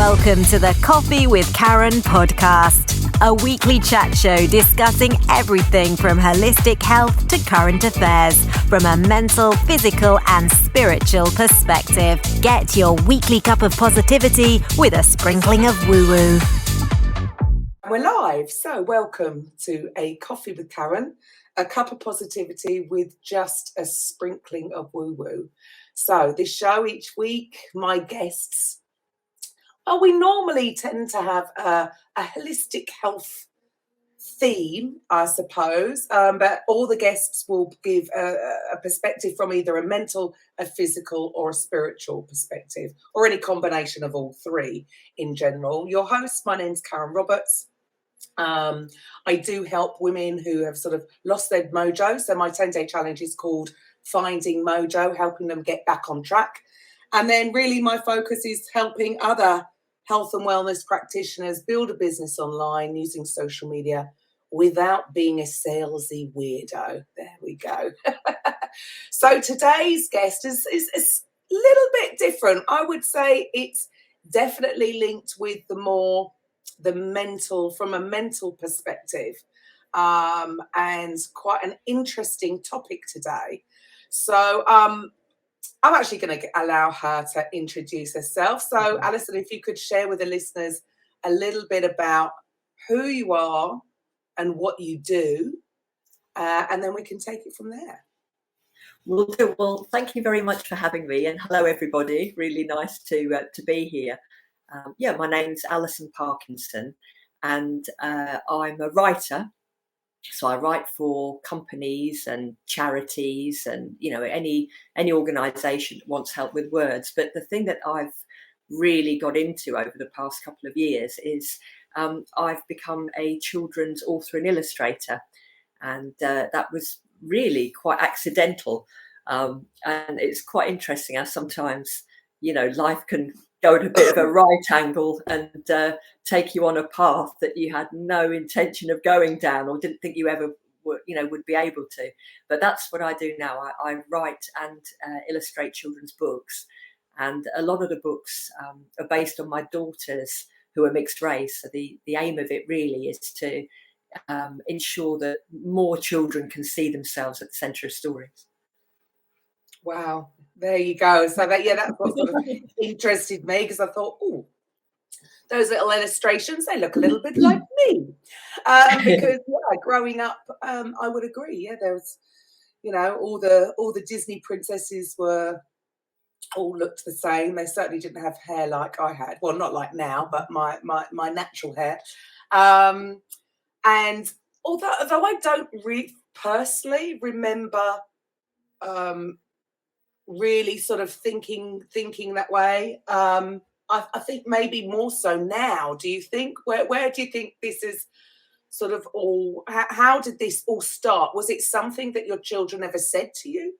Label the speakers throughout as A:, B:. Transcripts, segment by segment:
A: Welcome to the Coffee with Karen podcast, a weekly chat show discussing everything from holistic health to current affairs from a mental, physical and spiritual perspective. Get your weekly cup of positivity with a sprinkling of woo-woo.
B: We're live, so welcome to a Coffee with Karen, a cup of positivity with just a sprinkling of woo-woo. So this show each week, my guests, well, we normally tend to have a holistic health theme, I suppose, but all the guests will give a perspective from either a mental, a physical or a spiritual perspective, or any combination of all three in general. Your host, my name's Karen Roberts. I do help women who have sort of lost their mojo. So my 10-day challenge is called Finding Mojo, helping them get back on track. And then really my focus is helping other health and wellness practitioners build a business online using social media without being a salesy weirdo. There we go. So today's guest is a little bit different. I would say it's definitely linked with the mental, from a mental perspective, and quite an interesting topic today. So I'm actually going to allow her to introduce herself. So Alison, if you could share with the listeners a little bit about who you are and what you do, and then we can take it from there.
C: Well, thank you very much for having me, and hello everybody. Really nice to be here. My name's Allison Parkinson, and I'm a writer. So I write for companies and charities, and any organisation that wants help with words. But the thing that I've really got into over the past couple of years is I've become a children's author and illustrator, and that was really quite accidental. And it's quite interesting how sometimes life can go at a bit of a right angle and take you on a path that you had no intention of going down or didn't think you ever would be able to. But that's what I do now. I write and illustrate children's books, and a lot of the books are based on my daughters who are mixed race. So the aim of it really is to ensure that more children can see themselves at the centre of stories.
B: Wow, there you go. So that's what sort of interested me, because I thought, those little illustrations, they look a little bit like me. Because growing up, I would agree. Yeah, there was, all the Disney princesses all looked the same. They certainly didn't have hair like I had. Well, not like now, but my natural hair. And although I don't personally remember really sort of thinking that way. I think maybe more so now. Do you think? Where do you think this is sort of all? How did this all start? Was it something that your children ever said to you?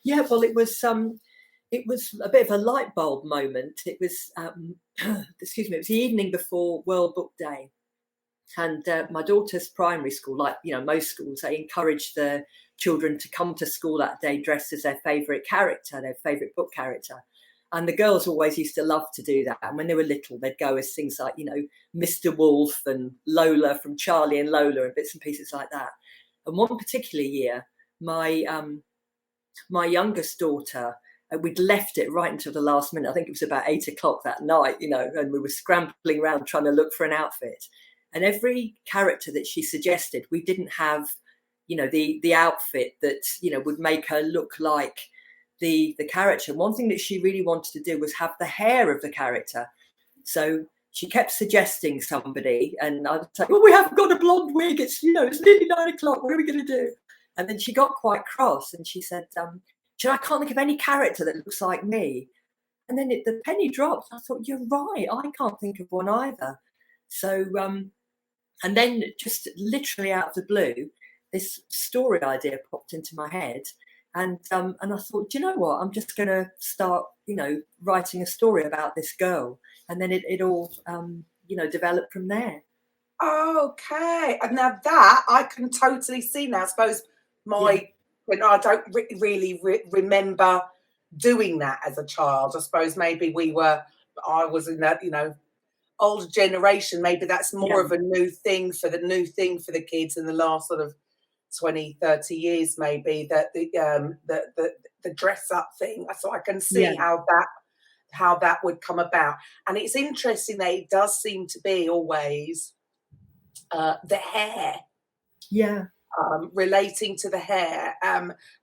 C: Yeah, well, it was a bit of a light bulb moment. It was it was the evening before World Book Day, and my daughter's primary school, like most schools, they encourage the children to come to school that day dressed as their favourite character, their favourite book character. And the girls always used to love to do that. And when they were little, they'd go as things like, Mr. Wolf and Lola from Charlie and Lola and bits and pieces like that. And one particular year, my youngest daughter, we'd left it right until the last minute. I think it was about 8 o'clock that night, and we were scrambling around trying to look for an outfit. And every character that she suggested, we didn't have the outfit that would make her look like the character. And one thing that she really wanted to do was have the hair of the character. So she kept suggesting somebody, and I'd say, "Well, we haven't got a blonde wig. It's nearly 9 o'clock. What are we going to do?" And then she got quite cross, and she said, "I can't think of any character that looks like me." And then the penny dropped. I thought, "You're right. I can't think of one either." So and then just literally out of the blue, this story idea popped into my head, and I thought, do you know what? I'm just going to start, writing a story about this girl, and then it all, developed from there.
B: Okay, and now that I can totally see now. I suppose I don't really remember doing that as a child. I suppose maybe we were I was in that, older generation. Maybe that's more of a new thing for the kids in the last sort of 20, 30 years, maybe, that the dress up thing. So I can see how that would come about. And it's interesting that it does seem to be always the hair.
C: Yeah.
B: Relating to the hair,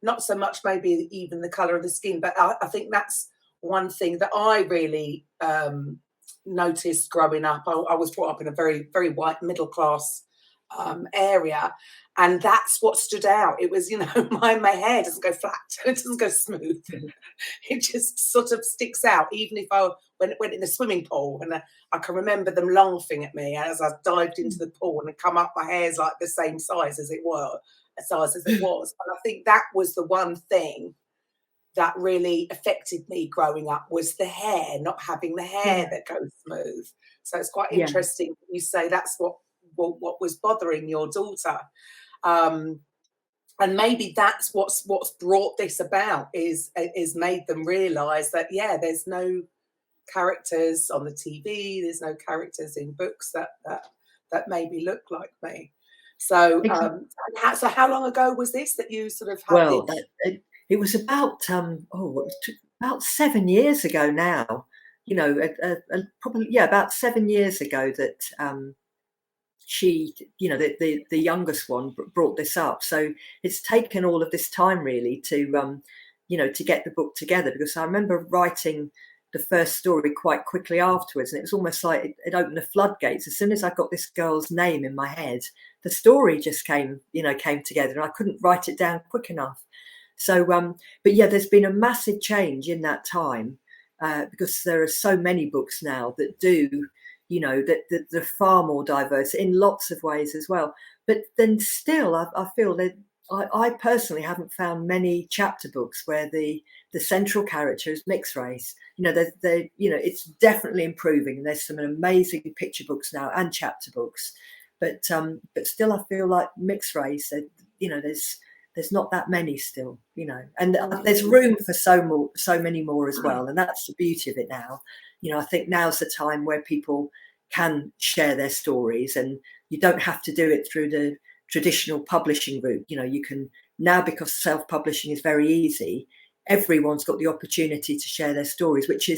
B: not so much maybe even the colour of the skin, but I think that's one thing that I really noticed growing up. I was brought up in a very, very white middle class area, and that's what stood out. It was, my hair doesn't go flat, it doesn't go smooth. It just sort of sticks out, even if I went in the swimming pool, and I can remember them laughing at me as I dived into the pool and come up, my hair's like the same size as it was. And I think that was the one thing that really affected me growing up, was the hair, not having the hair that goes smooth. So it's quite interesting you say that's what was bothering your daughter. And maybe that's what's brought this about, is made them realise that, there's no characters on the TV, there's no characters in books that maybe look like me. So, so how long ago was this that you sort of had this?
C: It was about about 7 years ago now. Probably about 7 years ago that she, the youngest one brought this up. So it's taken all of this time really to to get the book together, because I remember writing the first story quite quickly afterwards, and it was almost like it opened the floodgates. As soon as I got this girl's name in my head, the story just came together, and I couldn't write it down quick enough. So, but there's been a massive change in that time, because there are so many books now that do, that they're far more diverse in lots of ways as well. But then still, I feel that I personally haven't found many chapter books where the central character is mixed race. It's definitely improving. There's some amazing picture books now and chapter books, but still, I feel like mixed race. There's not that many still, and there's room for so many more as well. And that's the beauty of it now. I think now's the time where people can share their stories, and you don't have to do it through the traditional publishing route. You can now, because self-publishing is very easy, everyone's got the opportunity to share their stories, which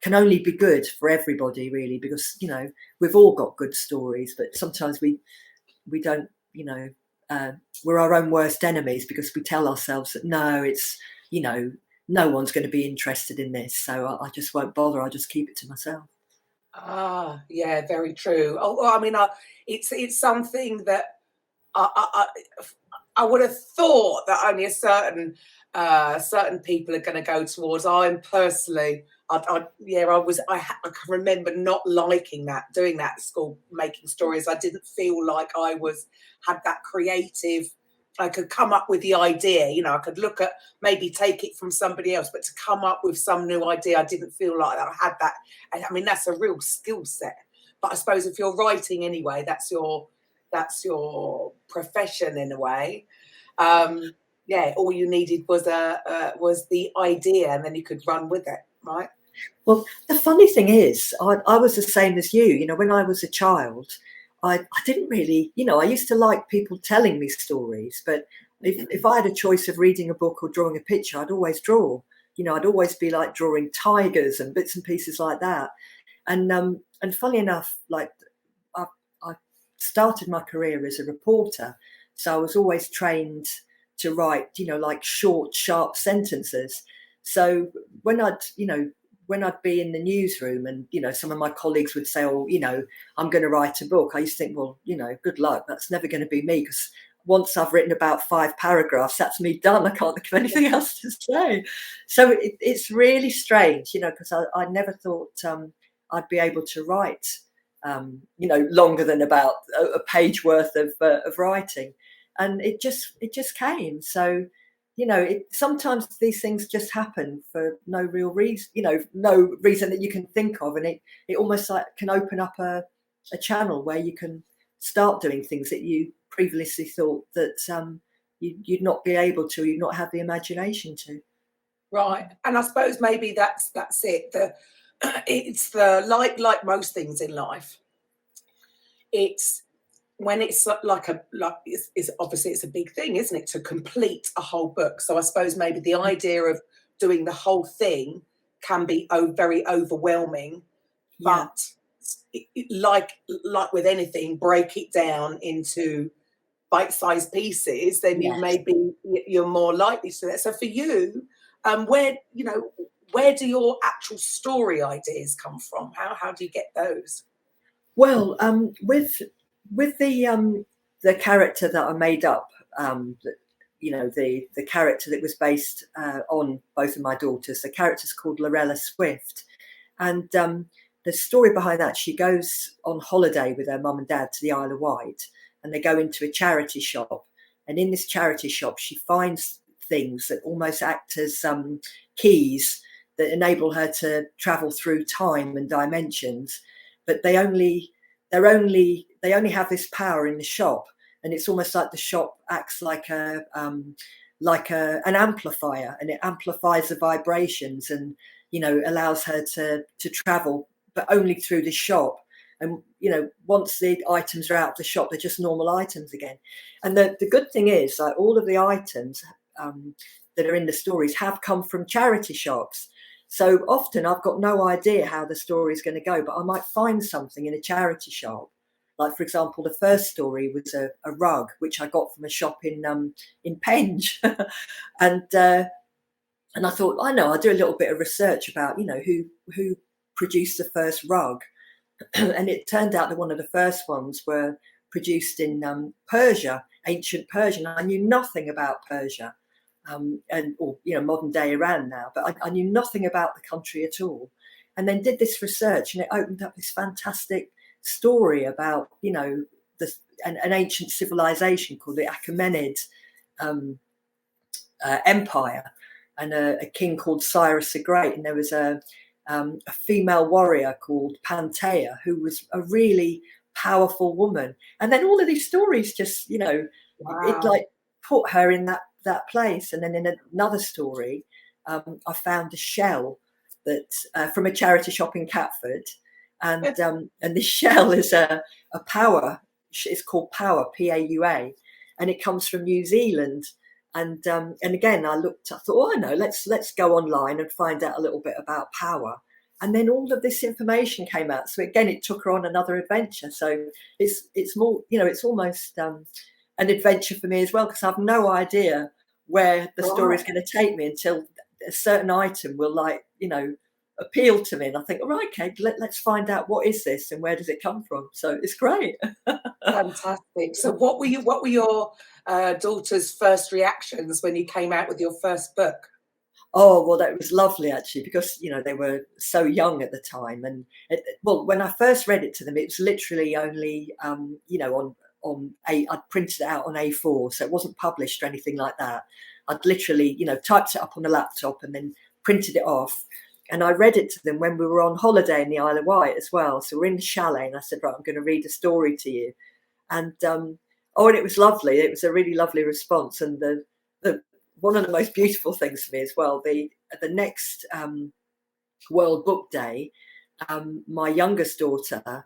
C: can only be good for everybody really, because we've all got good stories, but sometimes we don't, we're our own worst enemies, because we tell ourselves that no one's going to be interested in this, so I just won't bother, I'll just keep it to myself.
B: Yeah, very true. I mean, it's something that I would have thought that only certain people are going to go towards. I'm personally, I can remember not liking doing that at school, making stories. I didn't feel like I had that creative. I could come up with the idea, I could look at, maybe take it from somebody else, but to come up with some new idea, I didn't feel like I had that. I mean, that's a real skill set. But I suppose if you're writing anyway, that's your profession in a way. All you needed was the idea, and then you could run with it, right?
C: Well, the funny thing is, I was the same as you. When I was a child, I didn't really, I used to like people telling me stories, but if I had a choice of reading a book or drawing a picture, I'd always draw. I'd always be like drawing tigers and bits and pieces like that. And funny enough, like I started my career as a reporter, so I was always trained to write, like short, sharp sentences. So when I'd be in the newsroom and, some of my colleagues would say, I'm going to write a book, I used to think, well, good luck. That's never going to be me, because once I've written about 5 paragraphs, that's me done. I can't think of anything else to say. So it's really strange, because I never thought I'd be able to write, longer than about a page worth of writing. And it just came. So, sometimes these things just happen for no real reason, no reason that you can think of. And it almost like can open up a channel where you can start doing things that you previously thought that you'd not be able to, you'd not have the imagination to.
B: Right. And I suppose maybe that's it. it's the like most things in life. It's when it's it's obviously it's a big thing, isn't it, to complete a whole book. So I suppose maybe the idea of doing the whole thing can be very overwhelming,
C: Yeah.
B: but like with anything, break it down into bite-sized pieces, then you
C: Yes.
B: maybe you're more likely to do that. So for you, where do your actual story ideas come from? How do you get those?
C: Well, with the character that I made up, the character that was based on both of my daughters, the character's called Lorella Swift, and the story behind that, she goes on holiday with her mum and dad to the Isle of Wight, and they go into a charity shop, and in this charity shop she finds things that almost act as keys that enable her to travel through time and dimensions, but they only have this power in the shop, and it's almost like the shop acts like an amplifier, and it amplifies the vibrations, and allows her to travel, but only through the shop. And once the items are out of the shop, they're just normal items again. And the good thing is, like, all of the items that are in the stories have come from charity shops. So often I've got no idea how the story is going to go, but I might find something in a charity shop. Like, for example, the first story was a rug, which I got from a shop in Penge. and I thought, I know, I'll do a little bit of research about, who produced the first rug. And it turned out that one of the first ones were produced in Persia, ancient Persia. And I knew nothing about Persia. Or modern day Iran now, but I knew nothing about the country at all, and then did this research, and it opened up this fantastic story about an ancient civilization called the Achaemenid Empire, and a king called Cyrus the Great, and there was a female warrior called Panthea who was a really powerful woman, and then all of these stories just
B: Wow.
C: it like put her in that place. And then in another story, I found a shell that from a charity shop in Catford, and this shell is a power. It's called Power, P-A-U-A, and it comes from New Zealand. And again, I thought, oh, I know, let's go online and find out a little bit about power. And then all of this information came out. So again, it took her on another adventure. So it's more, it's almost an adventure for me as well, because I have no idea where the story is going to take me until a certain item will appeal to me, and I think, all right, okay, let's find out what is this and where does it come from. So it's great.
B: Fantastic. So what were your daughter's first reactions when you came out with your first book?
C: Oh, well, that was lovely, actually, because they were so young at the time, and when I first read it to them, it was literally only I'd printed it out on A4, so it wasn't published or anything like that. I'd literally, typed it up on a laptop and then printed it off. And I read it to them when we were on holiday in the Isle of Wight as well. So we're in the chalet, and I said, right, I'm going to read a story to you. And and it was lovely. It was a really lovely response. And the one of the most beautiful things for me as well, the next World Book Day, my youngest daughter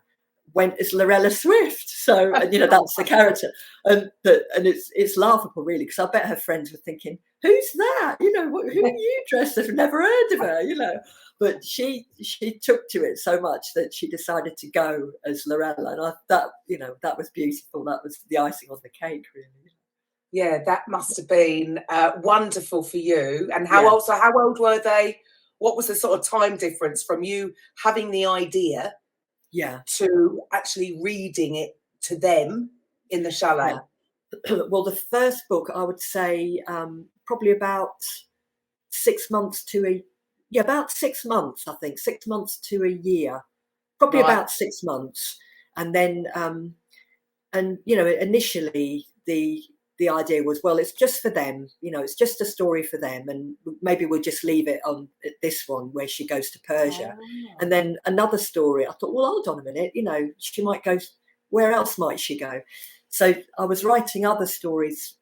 C: went as Lorella Swift. So, and that's the character, and it's laughable really, because I bet her friends were thinking, who's that? Who are you dressed as? I've never heard of her, But she took to it so much that she decided to go as Lorella, and that was beautiful. That was the icing on the cake, really.
B: Yeah, that must have been wonderful for you. And how old were they? What was the sort of time difference from you having the idea to actually reading it to them in the chalet?
C: Well, the first book, I would say probably about 6 months to about 6 months, I think, 6 months to a year, probably about 6 months. And then, initially the idea was, well, it's just for them, it's just a story for them, and maybe we'll just leave it on this one where she goes to Persia. And then another story, I thought, well, hold on a minute, she might go, where else might she go? So I was writing other stories,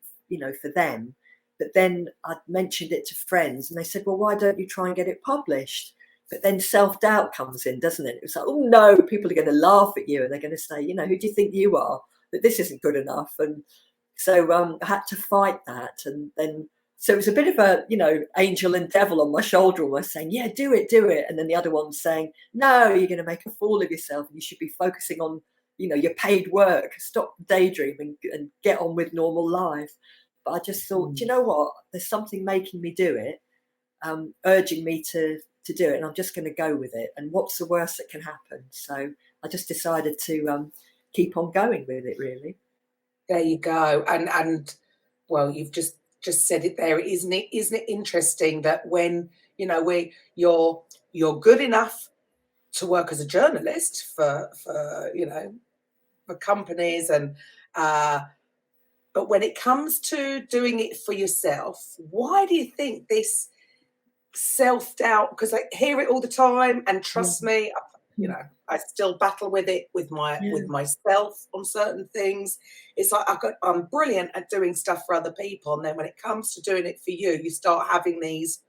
C: for them, but then I'd mentioned it to friends, and they said, well, why don't you try and get it published? But then self-doubt comes in, doesn't it? It's like, oh no, people are going to laugh at you and they're going to say, you know, who do you think you are, that this isn't good enough? And so I had to fight that. And then, so it was a bit of a, you know, angel and devil on my shoulder, almost saying, yeah, do it. And then the other one saying, no, you're going to make a fool of yourself. And you should be focusing on, you know, your paid work, stop daydreaming and get on with normal life. But I just thought, do you know what? There's something making me do it, urging me to do it, and I'm just going to go with it. And what's the worst that can happen? So I just decided to keep on going with it, really.
B: There you go. And well, you've just said it there, isn't it? Isn't it interesting that when, you know, you're good enough to work as a journalist for you know, for companies, and but when it comes to doing it for yourself, why do you think this self-doubt? Because I hear it all the time, and trust me, you know, I still battle with it with myself on certain things. It's like I'm brilliant at doing stuff for other people, and then when it comes to doing it for you, you start having these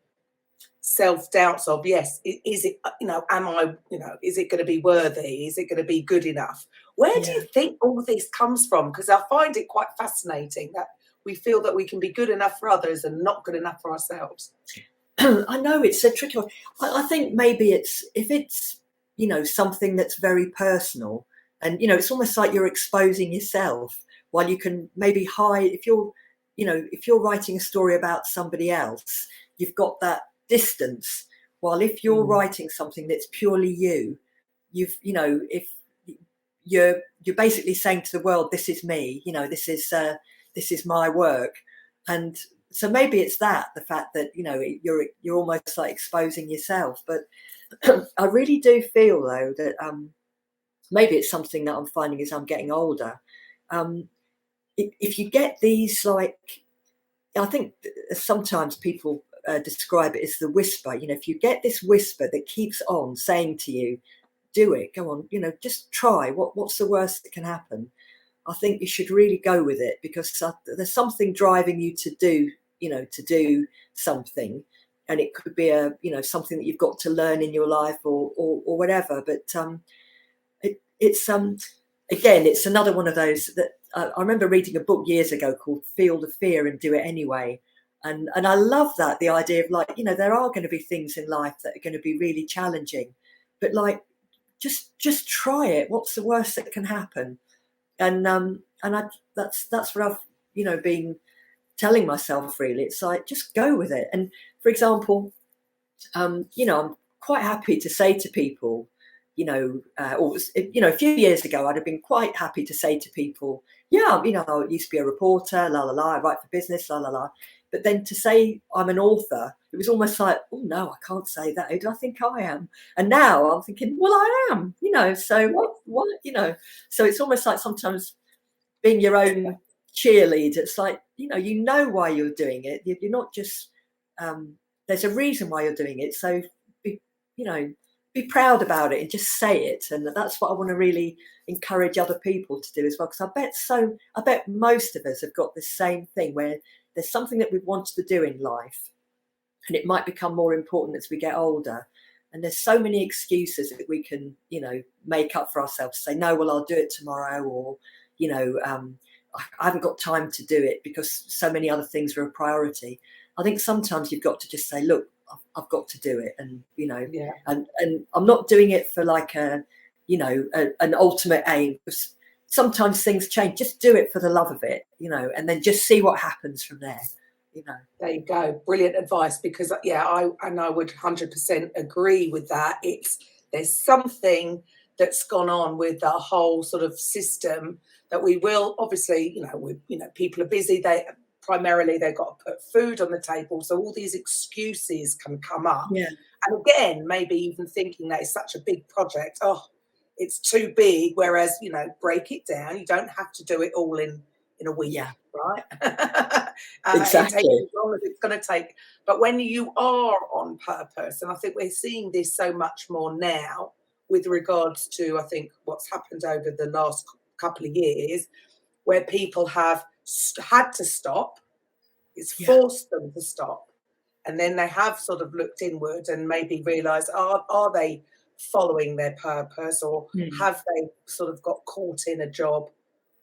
B: self-doubts of, yes, is it, you know, am I, you know, is it going to be worthy? Is it going to be good enough? Where do you think all this comes from? Because I find it quite fascinating that we feel that we can be good enough for others and not good enough for ourselves.
C: I know it's a tricky one. I think maybe if it's, you know, something that's very personal, and, you know, it's almost like you're exposing yourself, while you can maybe hide. If you're, you know, if you're writing a story about somebody else, you've got that distance. While if you're writing something that's purely you, you know, if you're basically saying to the world, this is me, you know, this is my work. And so maybe it's the fact that, you know, you're almost like exposing yourself. But I really do feel, though, that maybe it's something that I'm finding as I'm getting older. If you get these, like, I think sometimes people describe it as the whisper. You know, if you get this whisper that keeps on saying to you, do it, go on, you know, just try. What's the worst that can happen? I think you should really go with it, because there's something driving you to do, you know, to do something. And it could be you know, something that you've got to learn in your life or whatever. But it's again, it's another one of those that I remember reading a book years ago called Feel the Fear and Do It Anyway. And I love that, the idea of, like, you know, there are going to be things in life that are going to be really challenging, but, like, just try it. What's the worst that can happen? And that's what I've, you know, been telling myself, really. It's like, just go with it. And for example, you know, I'm quite happy to say to people, you know, you know, a few years ago, I'd have been quite happy to say to people, yeah, you know, I used to be a reporter, la la la, I write for business, la la la. But then to say I'm an author, it was almost like, oh no, I can't say that. Who do I think I am? And now I'm thinking, well, I am, you know, so what, you know, so it's almost like sometimes being your own cheerleader. It's like, you know why you're doing it. You're not just, there's a reason why you're doing it. So, be proud about it and just say it. And that's what I want to really encourage other people to do as well. Because I bet most of us have got the same thing, where there's something that we've wanted to do in life, and it might become more important as we get older. And there's so many excuses that we can, you know, make up for ourselves. Say, no, well, I'll do it tomorrow, or, you know, I haven't got time to do it because so many other things are a priority. I think sometimes you've got to just say, look, I've got to do it. And, you know, and I'm not doing it for like an ultimate aim. Because sometimes things change. Just do it for the love of it, you know, and then just see what happens from there. You know.
B: There you go. Brilliant advice, because I would 100% agree with that. There's something that's gone on with the whole sort of system that we will, obviously, people are busy. They've got to put food on the table. So all these excuses can come up.
C: Yeah.
B: And again, maybe even thinking that it's such a big project. Oh, it's too big. Whereas, you know, break it down. You don't have to do it all in a week.
C: Yeah.
B: Right?
C: Exactly.
B: It takes as long as it's going to take. But when you are on purpose, and I think we're seeing this so much more now with regards to, I think, what's happened over the last couple of years, where people have had to stop. It's forced them to stop. and then they have sort of looked inward and maybe realised, are they following their purpose, or have they sort of got caught in a job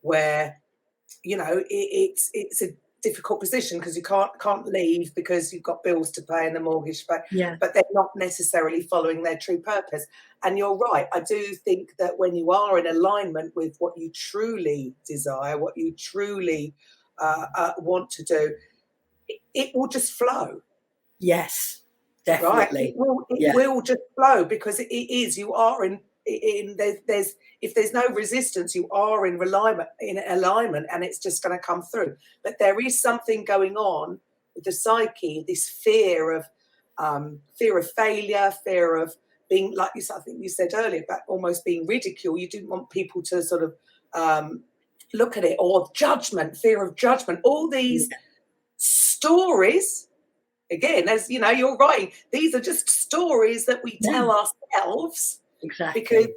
B: where, you know, it's a difficult position because you can't leave because you've got bills to pay and the mortgage to pay, but they're not necessarily following their true purpose. And you're right, I do think that when you are in alignment with what you truly desire, what you truly want to do, it will just flow.
C: Yes, definitely.
B: Right? It will just flow, because it is, you are in there's if there's no resistance, you are in alignment, and it's just going to come through. But there is something going on with the psyche, this fear of failure, fear of being, like you said, I think you said earlier, about almost being ridiculed. You didn't want people to sort of look at it, or judgment, fear of judgment, all these stories. Again, as you know, you're right, these are just stories that we tell ourselves.
C: Exactly.
B: Because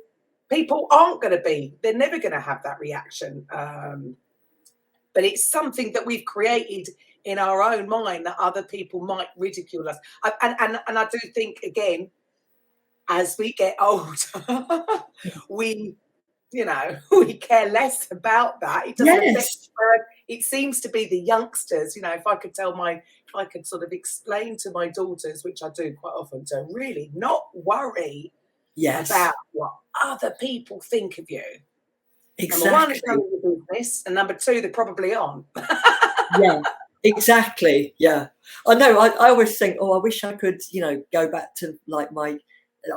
B: people aren't going to be, they're never going to have that reaction. But it's something that we've created in our own mind that other people might ridicule us. And I do think, again, as we get older, we care less about that. It doesn't affect, it seems to be the youngsters, you know, if I could sort of explain to my daughters, which I do quite often, to really not worry about what other people think of you.
C: Exactly.
B: Number one, it's none of your business, and number two, they're probably on.
C: Exactly. Yeah, I know. I always think, I wish I could, you know, go back to like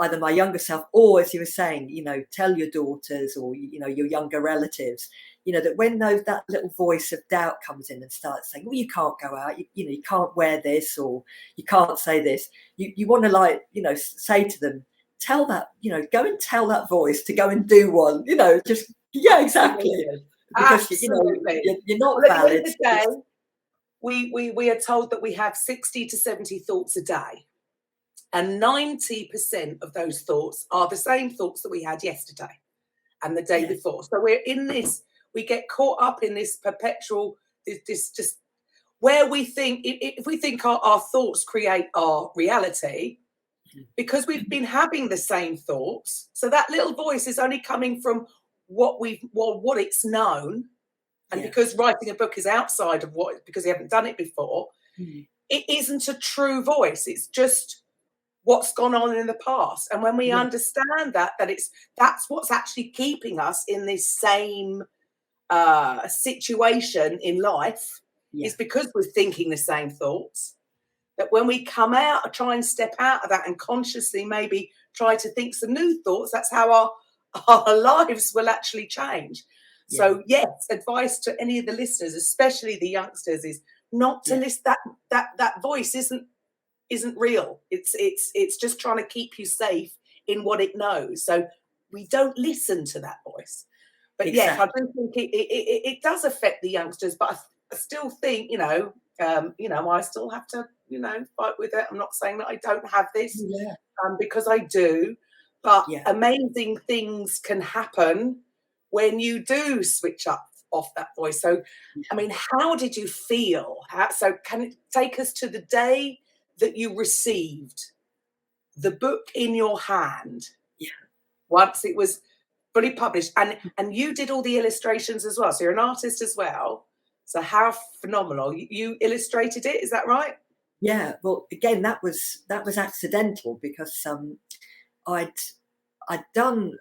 C: either my younger self, or, as you were saying, you know, tell your daughters or, you know, your younger relatives, you know, that when that little voice of doubt comes in and starts saying, well, you can't go out, you know, you can't wear this, or you can't say this, you want to, like, you know, say to them, tell that, you know, go and tell that voice to go and do one, you know, just, exactly. Because, you know, you're not valid.
B: We are told that we have 60 to 70 thoughts a day. And 90% of those thoughts are the same thoughts that we had yesterday and the day before. So we're in this, we get caught up in this perpetual, this just where we think, if we think our thoughts create our reality, because we've been having the same thoughts. So that little voice is only coming from what it's known. And because writing a book is outside of because you haven't done it before, it isn't a true voice. It's just what's gone on in the past. And when we understand that's what's actually keeping us in this same situation in life, is because we're thinking the same thoughts. That when we come out, or try and step out of that and consciously maybe try to think some new thoughts, that's how our lives will actually change. So yes, advice to any of the listeners, especially the youngsters, is not to listen. That voice isn't real. It's just trying to keep you safe in what it knows. So we don't listen to that voice. But yes, I do think it does affect the youngsters. But I still think, I still have to, fight with it. I'm not saying that I don't have this, because I do. But amazing things can happen when you do switch off that voice. So, I mean, how did you feel? So can it take us to the day that you received the book in your hand? Once it was fully published, and you did all the illustrations as well. So you're an artist as well. So how phenomenal. You illustrated it, is that right?
C: Yeah, well, again, that was accidental, because I'd done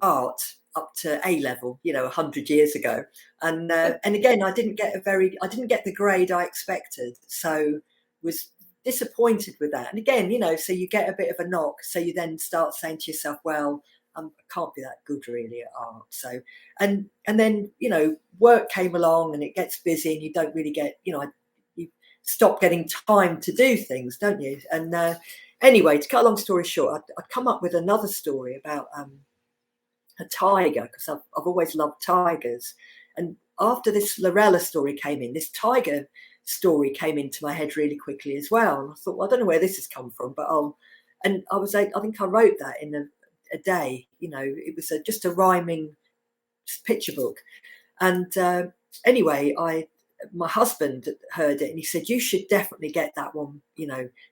C: art up to A level, 100 years ago, and again, I didn't get the grade I expected, so was disappointed with that. And again, so you get a bit of a knock, so you then start saying to yourself, well, I can't be that good really at art. So and then work came along, and it gets busy, and you don't really get you stop getting time to do things, don't you? And anyway, to cut a long story short, I'd come up with another story about a tiger, because I've always loved tigers. And after this Lorella story came in, this tiger story came into my head really quickly as well. And I thought, well, I don't know where this has come from, but I think I wrote that in a day. It was just a rhyming picture book. And anyway, my husband heard it and he said, you should definitely get that one,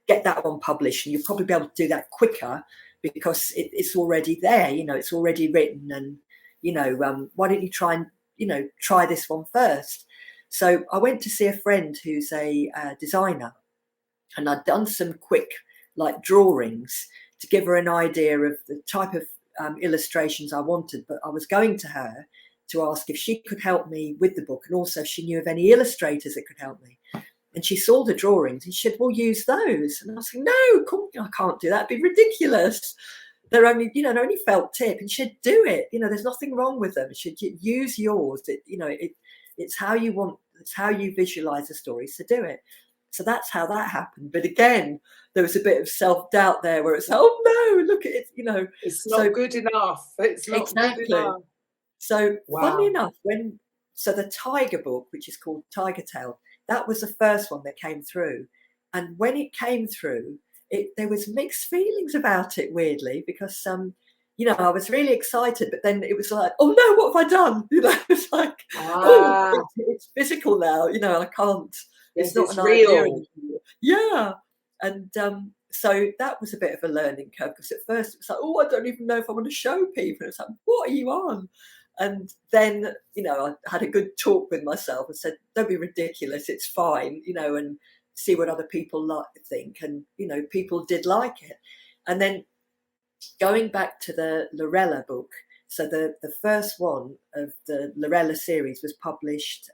C: get that one published, and you'll probably be able to do that quicker because it's already there, it's already written, and why don't you try and try this one first. So I went to see a friend who's a designer, and I'd done some quick drawings to give her an idea of the type of illustrations I wanted, but I was going to her to ask if she could help me with the book, and also if she knew of any illustrators that could help me. And she saw the drawings and she said, well, use those. And I was like, no, I can't do that. It'd be ridiculous. They're only, they're only felt tip. And she'd do it. There's nothing wrong with them. She'd use yours. It's how you want, it's how you visualize the story. So do it. So that's how that happened. But again, there was a bit of self-doubt there where it's, oh no, look at it,
B: It's not good enough. It's not
C: exactly.
B: good enough.
C: So
B: Wow.
C: Funny enough, the Tiger book, which is called Tiger Tale, that was the first one that came through. And when it came through, there was mixed feelings about it, weirdly, because I was really excited, but then it was like, oh no, what have I done? It's like, it's physical now, I can't. It's not an
B: real.
C: idea anymore. Yeah. And so that was a bit of a learning curve, because at first it was like, oh, I don't even know if I want to show people. It's like, what are you on? And then, I had a good talk with myself and said, don't be ridiculous. It's fine, and see what other people think. And, people did like it. And then going back to the Lorella book, so the first one of the Lorella series was published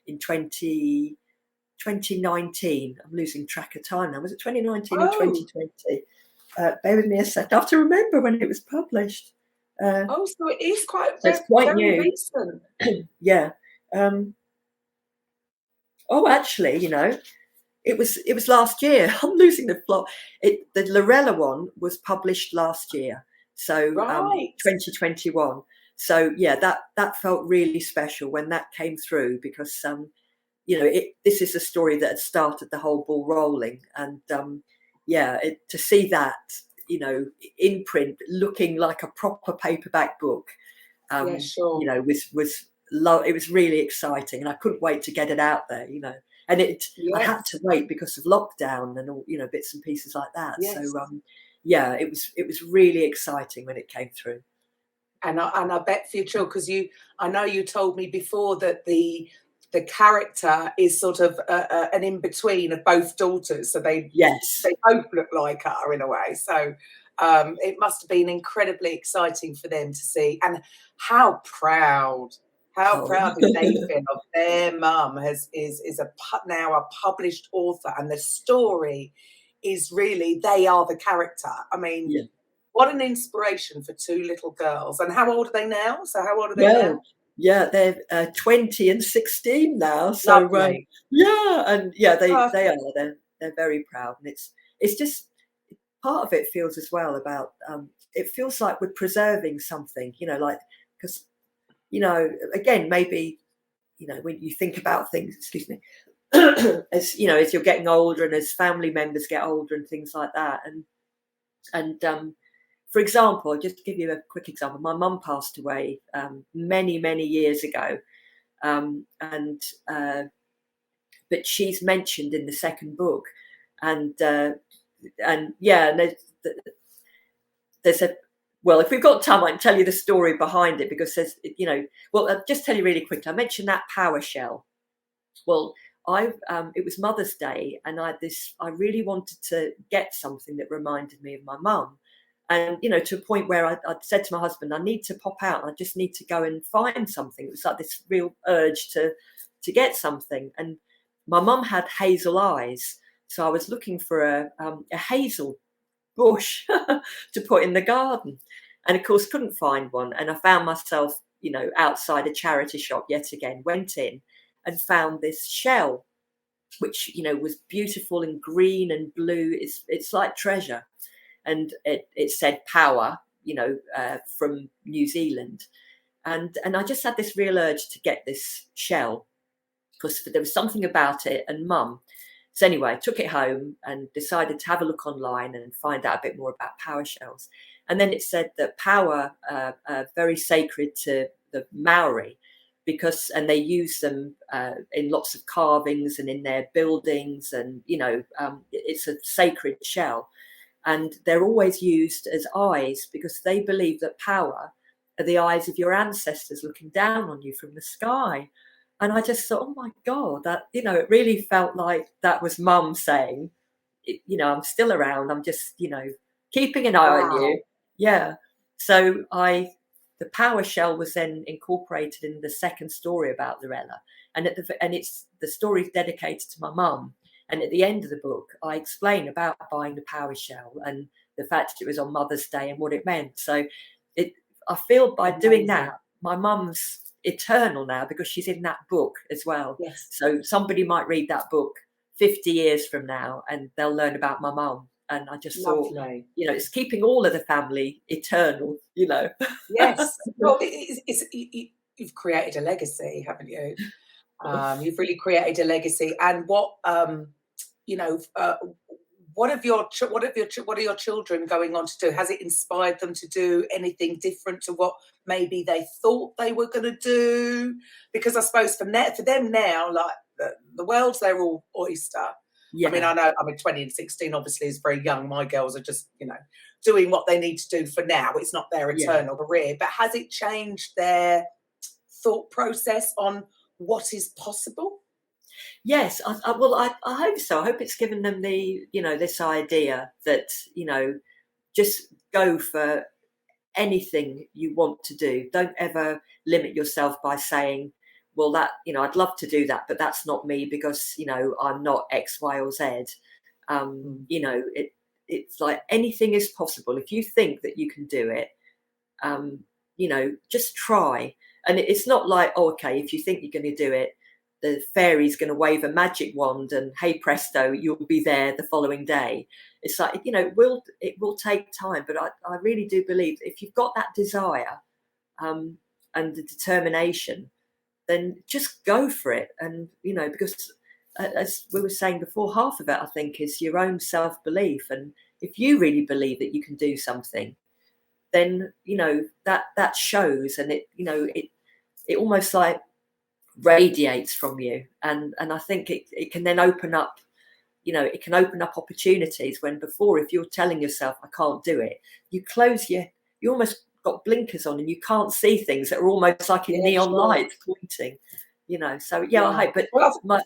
C: in 2019. I'm losing track of time now. Was it 2019 or 2020? Bear with me a sec. I have to remember when it was published.
B: So it is quite
C: new.
B: Recent.
C: Yeah. Actually, it was last year. I'm losing the plot. The Lorella one was published last year, so 2021. So yeah, that felt really special when that came through, because this is a story that had started the whole ball rolling, and to see that in print, looking like a proper paperback book, was it was really exciting, and I couldn't wait to get it out there, and I had to wait because of lockdown and all, bits and pieces like that. Yes. So it was really exciting when it came through.
B: And I bet for you, Jill, because I know you told me before that the character is sort of an in-between of both daughters. So they both look like her in a way. So it must have been incredibly exciting for them to see. And how proud did they feel of their mum is now a published author, and the story is really, they are the character. I mean, what an inspiration for two little girls. And how old are they now? So how old are they now?
C: Yeah, they're 20 and 16 now. So they are. They're very proud, and it's just part of it feels as well about it feels like we're preserving something, because again, maybe when you think about things, excuse me, as as you're getting older and as family members get older and things like that, and for example, just to give you a quick example, my mum passed away many years ago, but she's mentioned in the second book, and there's a, well, if we've got time, I can tell you the story behind it, because there's I'll just tell you really quickly. I mentioned that power shell. Well, it was Mother's Day, and I really wanted to get something that reminded me of my mum. And, to a point where I'd said to my husband, I need to pop out. I just need to go and find something. It was like this real urge to get something. And my mum had hazel eyes. So I was looking for a hazel bush to put in the garden. And, of course, couldn't find one. And I found myself, outside a charity shop yet again, went in and found this shell, which, was beautiful and green and blue. It's like treasure. And it said power, from New Zealand. And I just had this real urge to get this shell, because there was something about it, and Mum. So anyway, I took it home and decided to have a look online and find out a bit more about power shells. And then it said that power, very sacred to the Maori, and they use them in lots of carvings and in their buildings, and it's a sacred shell, and they're always used as eyes because they believe that power are the eyes of your ancestors looking down on you from the sky. And I just thought, oh my God, that, it really felt like that was Mum saying, I'm still around. I'm just, keeping an eye on you. Yeah. So the power shell was then incorporated in the second story about Lorella. And it's the story dedicated to my mum. And at the end of the book, I explain about buying the power shell and the fact that it was on Mother's Day and what it meant. So I feel by doing that, my mum's eternal now because she's in that book as well.
B: Yes.
C: So somebody might read that book 50 years from now and they'll learn about my mum. And I just thought, it's keeping all of the family eternal,
B: Yes. Well, you've created a legacy, haven't you? You've really created a legacy. And what are your children going on to do? Has it inspired them to do anything different to what maybe they thought they were going to do? Because I suppose for them now, like the world's their all oyster. Yeah. I mean, 20 and 16 obviously is very young. My girls are just, doing what they need to do for now. It's not their eternal career. But has it changed their thought process on what is possible?
C: Yes, I hope so. I hope it's given them the, this idea that, just go for anything you want to do. Don't ever limit yourself by saying, well, that, I'd love to do that, but that's not me because, I'm not X, Y, or Z. It's like anything is possible. If you think that you can do it, just try. And it's not like, oh, okay, if you think you're going to do it, the fairy's going to wave a magic wand and hey presto, you'll be there the following day. It's like, it will take time, but I really do believe if you've got that desire and the determination, then just go for it. And, because as we were saying before, half of it, I think, is your own self-belief. And if you really believe that you can do something, then, that shows, and it almost like radiates from you. And I think it can then open up, it can open up opportunities when before, if you're telling yourself, I can't do it, you almost got blinkers on and you can't see things that are almost like in neon lights pointing, so I hope, but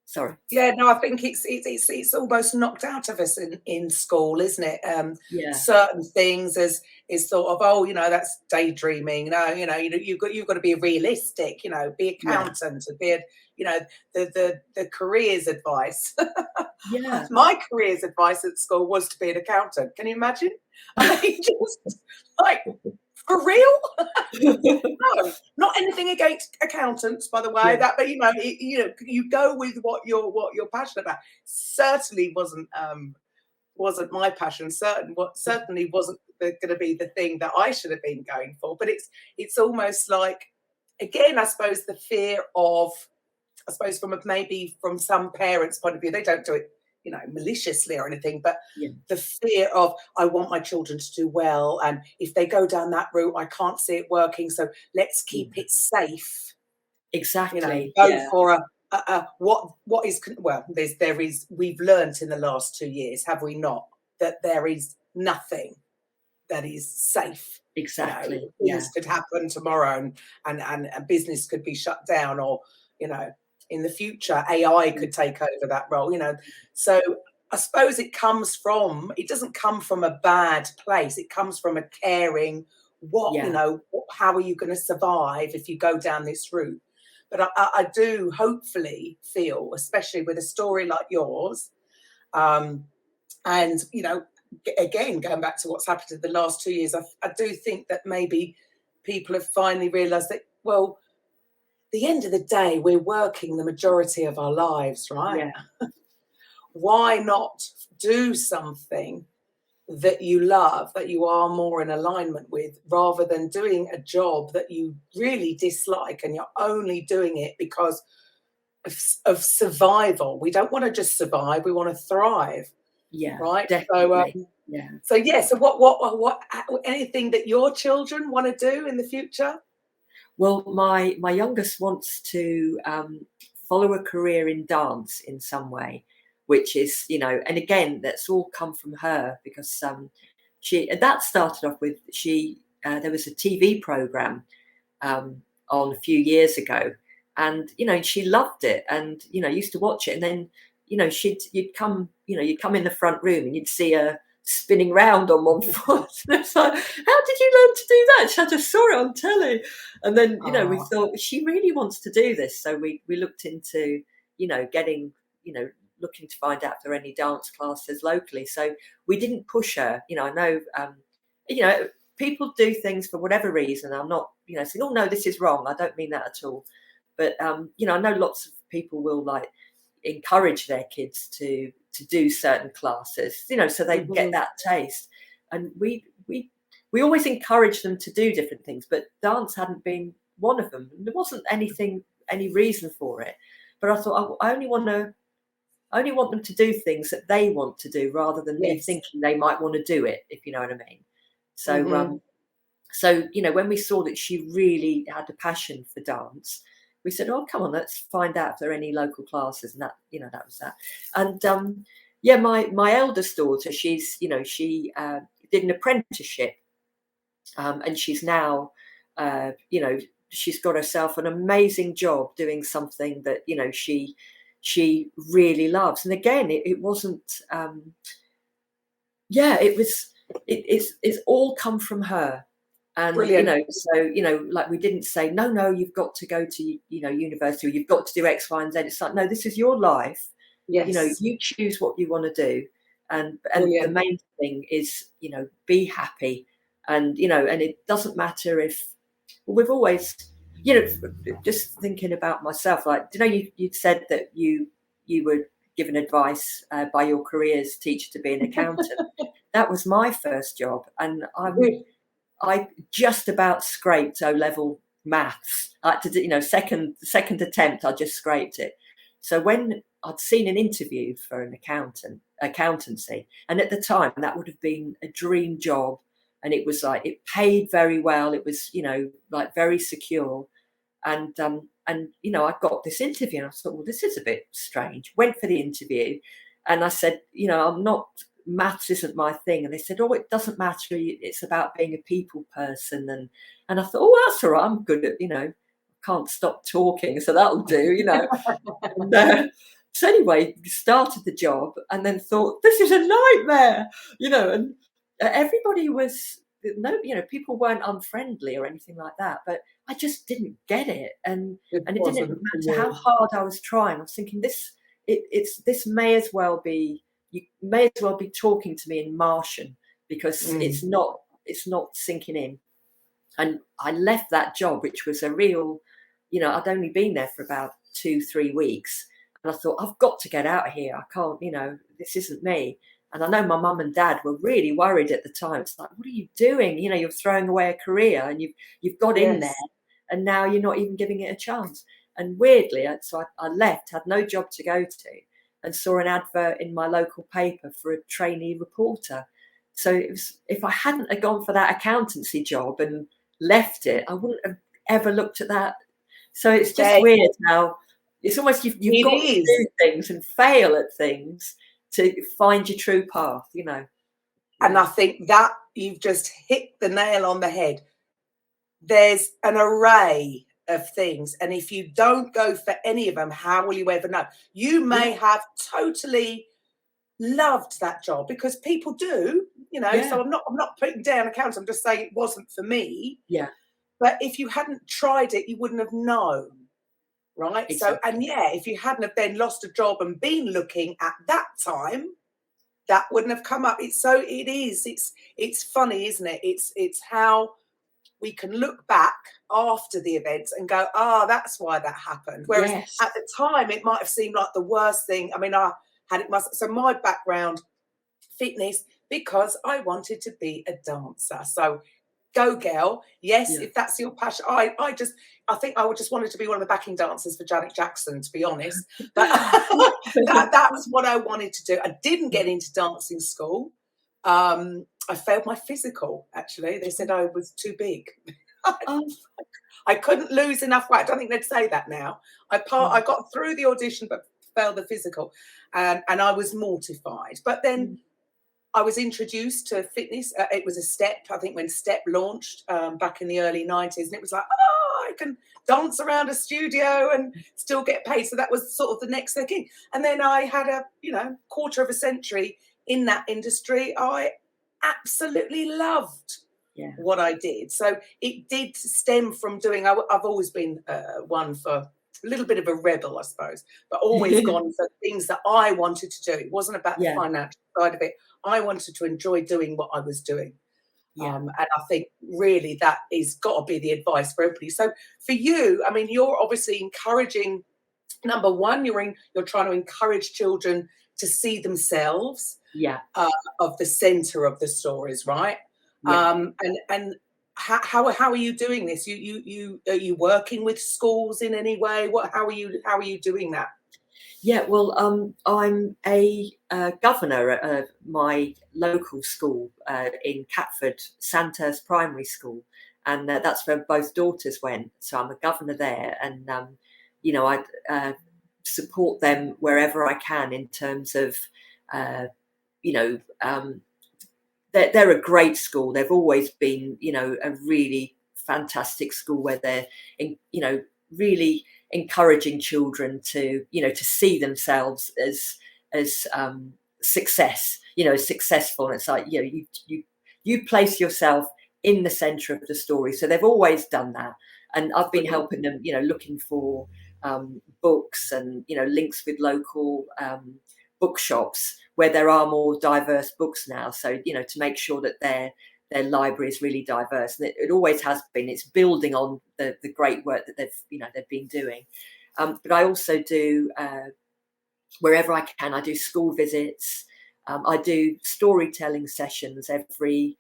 C: sorry.
B: Yeah, no, I think it's almost knocked out of us in school, isn't it? Certain things is sort of, oh, that's daydreaming. No, you've got to be realistic. Be accountant, and be the careers advice.
C: Yeah,
B: my careers advice at school was to be an accountant. Can you imagine? I mean, just like. For real? No, not anything against accountants, by the way. That, but you go with what you're passionate about. Certainly wasn't my passion. Certainly wasn't going to be the thing that I should have been going for. But it's almost like, again, I suppose the fear of, from some parents' point of view, they don't do it, maliciously or anything, but the fear of, I want my children to do well, and if they go down that route, I can't see it working, so let's keep it safe.
C: Exactly.
B: Go for what is, well, there is, we've learnt in the last 2 years, have we not, that there is nothing that is safe.
C: Exactly.
B: Things could happen tomorrow, and a business could be shut down, or in the future, AI could take over that role, So I suppose it doesn't come from a bad place. It comes from a caring, how are you going to survive if you go down this route? But I do hopefully feel, especially with a story like yours, and, again, going back to what's happened in the last 2 years, I do think that maybe people have finally realised that, well, the end of the day, we're working the majority of our lives, right? Yeah. Why not do something that you love, that you are more in alignment with, rather than doing a job that you really dislike and you're only doing it because of survival? We don't want to just survive; we want to thrive.
C: Yeah,
B: right.
C: Definitely.
B: So what anything that your children want to do in the future?
C: Well, my youngest wants to follow a career in dance in some way, which is, and again, that's all come from her, because that started off with there was a TV program on a few years ago, and she loved it, and used to watch it, and then you'd come in the front room and you'd see her spinning round on one foot. And it's like, how did you learn to do that? I just saw it on telly. And then we thought, she really wants to do this, so we looked into getting looking to find out if there are any dance classes locally. So we didn't push her. I know people do things for whatever reason. I'm not saying, oh no, this is wrong. I don't mean that at all. But I know lots of people will encourage their kids to do certain classes, so they get that taste. And we always encourage them to do different things, but dance hadn't been one of them. There wasn't any reason for it. But I thought, I only want them to do things that they want to do, rather than me thinking they might want to do it, if you know what I mean. So so when we saw that she really had a passion for dance, we said, oh, come on, let's find out if there are any local classes. And that, that was that. And my eldest daughter, she did an apprenticeship, and she's now, she's got herself an amazing job doing something that, she really loves. And again, it wasn't, it's all come from her. And
B: Brilliant.
C: so we didn't say, no, you've got to go to university, or you've got to do X, Y, and Z. It's like, no, this is your life.
B: Yes.
C: You choose what you want to do, and the main thing is be happy. And and it doesn't matter if we've always just thinking about myself, you'd said that you were given advice by your careers teacher to be an accountant. That was my first job, and I just about scraped O-level maths. Second attempt, I just scraped it. So when I'd seen an interview for an accountancy, and at the time that would have been a dream job, and it was it paid very well. It was very secure, and I got this interview, and I thought, well, this is a bit strange. Went for the interview, and I said, I'm not. Maths isn't my thing. And they said, oh, it doesn't matter, it's about being a people person. And I thought, oh, that's all right, I'm good at can't stop talking, so that'll do. And, so anyway, started the job, and then thought, this is a nightmare. And everybody was people weren't unfriendly or anything like that, but I just didn't get it. And it didn't matter how hard I was trying. I was thinking, this may as well be, you may as well be talking to me in Martian, because it's not sinking in. And I left that job, which was a real, I'd only been there for about 2-3 weeks, and I thought, I've got to get out of here. I can't, this isn't me. And I know my mum and dad were really worried at the time. It's like, what are you doing? You're throwing away a career, and you've got in there, and now you're not even giving it a chance. And weirdly, so I left, had no job to go to, and saw an advert in my local paper for a trainee reporter. So it was, if I hadn't have gone for that accountancy job and left it, I wouldn't have ever looked at that. So it's just weird how it's almost you've got to do things and fail at things to find your true path,
B: And I think that you've just hit the nail on the head. There's an array of things, and if you don't go for any of them, how will you ever know? You may have totally loved that job, because people do, so I'm not putting down accounts, I'm just saying it wasn't for me. But if you hadn't tried it, you wouldn't have known, right? Exactly. So, and if you hadn't have then lost a job and been looking at that time, that wouldn't have come up. It's funny, isn't it? It's how we can look back after the events and go, that's why that happened. Whereas at the time, it might have seemed like the worst thing. I mean, so my background, fitness, because I wanted to be a dancer. So go girl. Yes, if that's your passion. I think I would just wanted to be one of the backing dancers for Janet Jackson, to be honest. But that was what I wanted to do. I didn't get into dancing school. I failed my physical, actually. They said I was too big. I couldn't lose enough weight. I don't think they'd say that now. I got through the audition, but failed the physical, and I was mortified. But then I was introduced to fitness. It was a Step, I think, when Step launched back in the early 90s, and it was like, oh, I can dance around a studio and still get paid. So that was sort of the next thing. And then I had a quarter of a century in that industry. I absolutely loved what I did. So it did stem from doing. I've always been one for a little bit of a rebel, I suppose, but always gone for things that I wanted to do. It wasn't about the financial side of it. I wanted to enjoy doing what I was doing. And I think really that is got to be the advice for everybody. So for you, I mean, you're obviously encouraging, number one, you're trying to encourage children to see themselves of the centre of the stories, right? And how are you doing this? You are you working with schools in any way? How are you doing that?
C: Yeah, well, I'm a governor at my local school in Catford, Sandhurst Primary School, and that's where both daughters went. So I'm a governor there, and I support them wherever I can in terms of, they're a great school. They've always been, a really fantastic school where they're, really encouraging children to see themselves as successful. And it's like, you place yourself in the center of the story. So they've always done that, and I've been helping them looking for books and links with local bookshops where there are more diverse books now, so to make sure that their library is really diverse, and it always has been. It's building on the great work that they've been doing. But I also do wherever I can. I do school visits. I do storytelling sessions every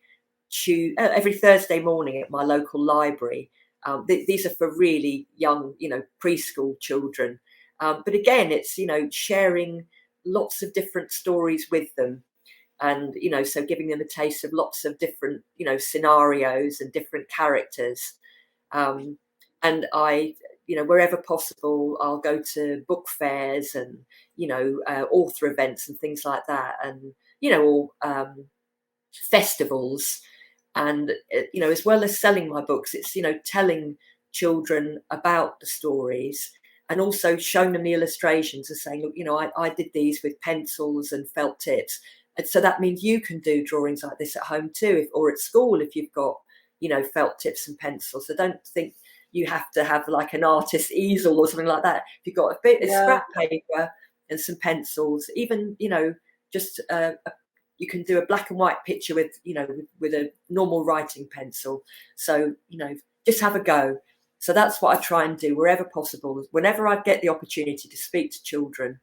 C: Thursday morning at my local library. These are for really young, preschool children. But again, it's sharing lots of different stories with them. And, so giving them a taste of lots of different, scenarios and different characters. And I, wherever possible, I'll go to book fairs and, author events and things like that. And, or festivals. And, as well as selling my books, it's, telling children about the stories and also showing them the illustrations and saying, look, I did these with pencils and felt tips. And so that means you can do drawings like this at home too, or at school if you've got, felt tips and pencils. So don't think you have to have like an artist's easel or something like that. If you've got a bit of scrap paper and some pencils, even, just you can do a black and white picture with, with a normal writing pencil. So, just have a go. So that's what I try and do wherever possible. Whenever I get the opportunity to speak to children,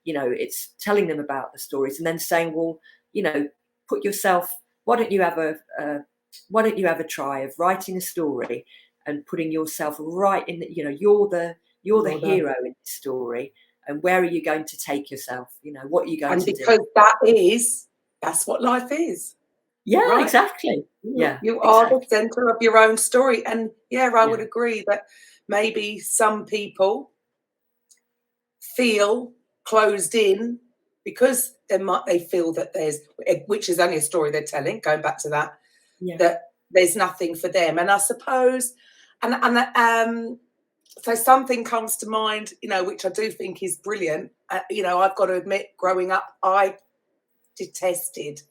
C: it's telling them about the stories and then saying, well, put yourself, why don't you have a try of writing a story and putting yourself right in the, you're the hero in the story, and where are you going to take yourself? What are you going to do?
B: And because that's what life is.
C: Yeah,
B: right?
C: Exactly. Yeah,
B: you are the center of your own story. And I would agree that maybe some people feel closed in because they feel that there's, which is only a story they're telling, going back to that, that there's nothing for them. And I suppose, so something comes to mind, which I do think is brilliant. I've got to admit, growing up, I detested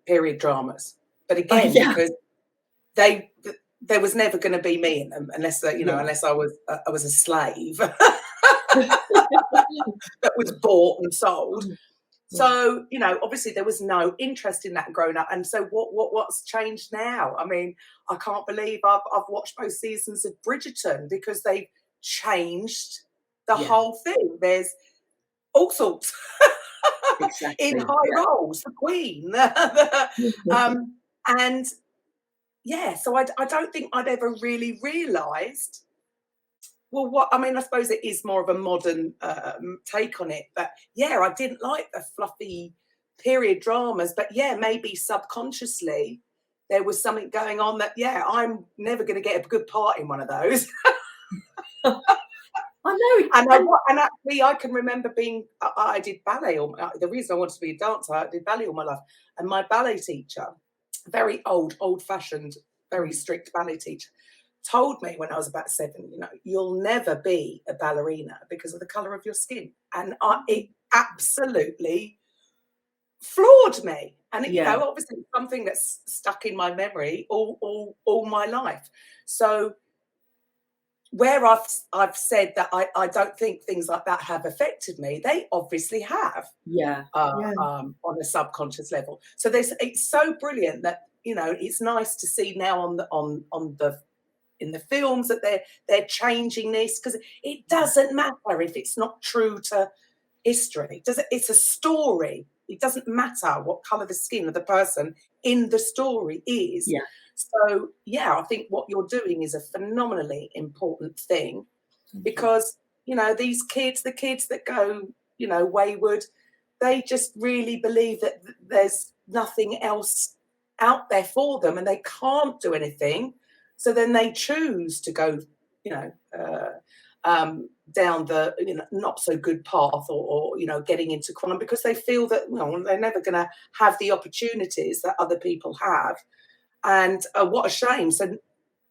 B: period dramas, but again, because there was never going to be me in them unless unless I was a slave that was bought and sold. So obviously there was no interest in that growing up. And so what's changed now? I mean, I can't believe I've watched both seasons of Bridgerton because they've changed the whole thing. There's all sorts in high roles, the Queen, and so I don't think I'd ever really realised. Well, I suppose it is more of a modern take on it. But I didn't like the fluffy period dramas. But maybe subconsciously, there was something going on that, I'm never going to get a good part in one of those.
C: I know.
B: And actually, I can remember I did ballet. The reason I wanted to be a dancer, I did ballet all my life. And my ballet teacher, very old-fashioned, very strict ballet teacher, told me when I was about 7, you'll never be a ballerina because of the colour of your skin. And it absolutely floored me. And, obviously something that's stuck in my memory all my life. So where I've said that I don't think things like that have affected me, they obviously have. On a subconscious level. So it's so brilliant that it's nice to see now in the films that they're changing this, because it doesn't matter if it's not true to history. It's a story. It doesn't matter what colour the skin of the person in the story is.
C: Yeah.
B: So, I think what you're doing is a phenomenally important thing, because, these kids, the kids that go, wayward, they just really believe that there's nothing else out there for them and they can't do anything. So then they choose to go, down the not so good path, or getting into crime, because they feel that they're never going to have the opportunities that other people have. And what a shame. So,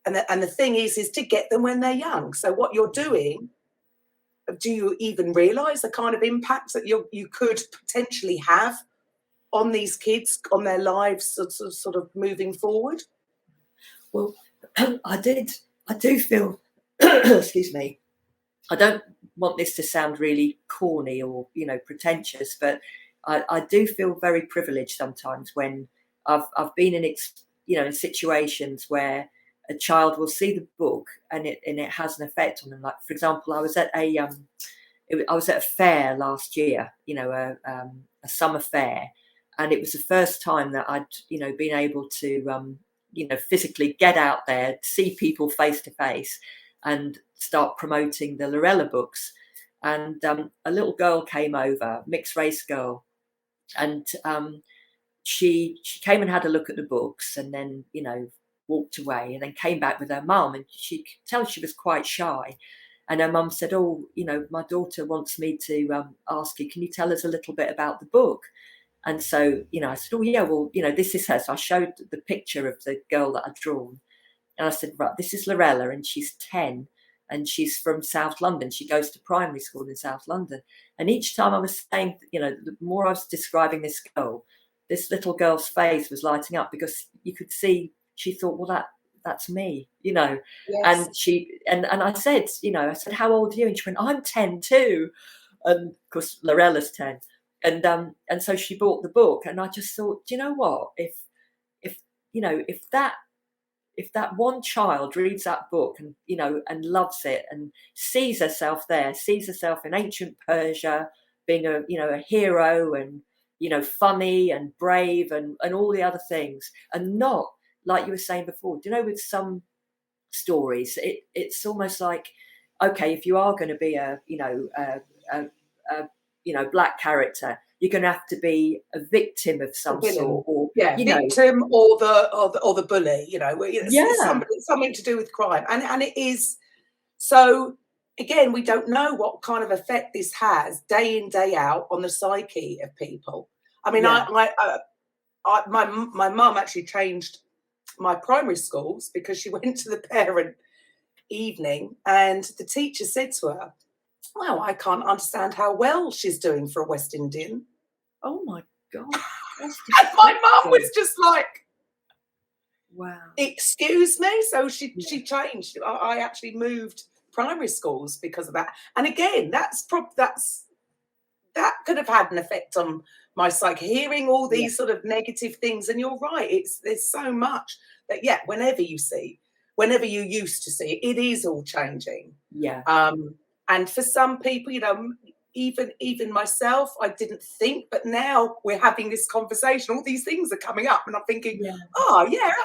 B: and the thing is to get them when they're young. So what you're doing, do you even realise the kind of impacts that you could potentially have on these kids, on their lives, sort of moving forward?
C: Well, I do feel, excuse me, I don't want this to sound really corny or, pretentious, but I do feel very privileged sometimes when I've been in situations where a child will see the book and it has an effect on them. Like, for example, I was at a fair last year, a summer fair, and it was the first time that I'd been able to physically get out there, see people face to face, and start promoting the Lorella books. And a little girl came over, mixed race girl, and she came and had a look at the books, and then walked away, and then came back with her mum, and she could tell she was quite shy. And her mum said, my daughter wants me to ask you, can you tell us a little bit about the book? And so I said, this is her. So I showed the picture of the girl that I'd drawn, and I said, right, this is Lorella, and she's 10, and she's from South London. She goes to primary school in South London. And each time I was saying, the more I was describing this girl, this little girl's face was lighting up, because you could see she thought, well, that's me,
B: Yes.
C: And she and I said, I said, how old are you? And she went, I'm 10 too. And of course, Lorella's 10. And so she bought the book, and I just thought, do you know what? If that one child reads that book and and loves it and sees herself there, sees herself in ancient Persia, being a hero, and funny and brave and all the other things, and not like you were saying before, with some stories, it's almost like, okay, if you are going to be a black character, you're going to have to be a victim of some sort, or
B: victim or the bully, it's something to do with crime, and it is. So again, we don't know what kind of effect this has day in, day out on the psyche of people. I mean, my mum actually changed my primary schools because she went to the parent evening, and the teacher said to her, well, I can't understand how well she's doing for a West Indian.
C: Oh my God.
B: And my mum was just like,
C: wow.
B: Excuse me? So she changed. I actually moved primary schools because of that. And again, that could have had an effect on my psyche, hearing all these sort of negative things. And you're right, there's so much that, whenever you used to see it is all changing.
C: Yeah.
B: And for some people, even myself, I didn't think, but now we're having this conversation, all these things are coming up, and I'm thinking,